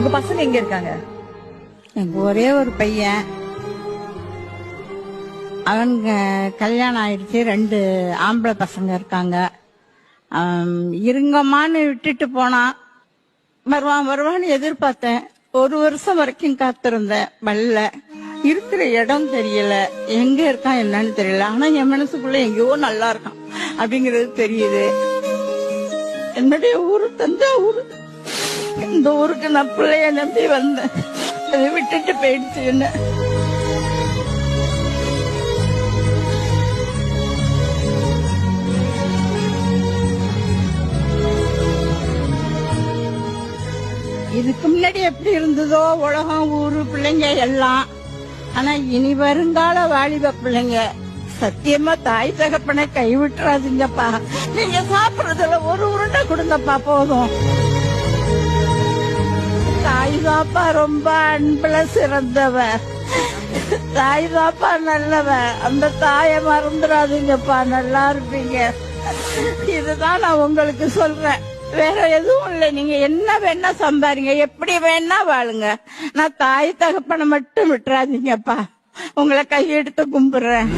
உங்க பசங்க எங்க இருக்காங்க? எனக்கு ஒரே ஒரு பையன். அவனுக்கு கல்யாணம் ஆயிடுச்சு. 2 ஆம்பளை பசங்க இருக்காங்க. இருங்கம்மான்னு விட்டுட்டு போனான். வருவான்னு எதிர்பார்த்தேன். 1 வருஷம் வரைக்கும் காத்திருந்தேன். வரல. இருக்கிற இடம் தெரியல, எங்க இருக்கான் என்னன்னு தெரியல. ஆனா என் மனசுக்குள்ள எங்கேயோ நல்லா இருக்கான் அப்படிங்கறது தெரியுது. என்னுடைய ஊரு தஞ்சாவூர். இந்த ஊருக்கு நான் பிள்ளைய நம்பி வந்தேன். அதை விட்டுட்டு போயிடுச்சு என்ன. இதுக்கு முன்னாடி எப்படி இருந்ததோ உலகம், ஊரு, பிள்ளைங்க எல்லாம். ஆனா இனி வருங்கால வாலிப பிள்ளைங்க சத்தியமா தாய் தகப்பனை கைவிட்டுறாதீங்கப்பா. நீங்க சாப்பிடுறதுல ஒரு உருண்டை கொடுங்கப்பா போதும். தாய் தாப்பா ரொம்ப அன்புல சிறந்தவ. தாய் தாப்பா நல்லவ. அந்த தாயை மறந்துடாதீங்கப்பா, நல்லா இருப்பீங்க. இதுதான் நான் உங்களுக்கு சொல்றேன், வேற எதுவும் இல்லை. நீங்க என்ன வேணா சம்பாரிங்க, எப்படி வேணா வாழுங்க. நான் தாய் தகப்பனை மட்டும் விட்டுறாதீங்கப்பா. உங்களை கையெடுத்து கும்பிடுறேன்.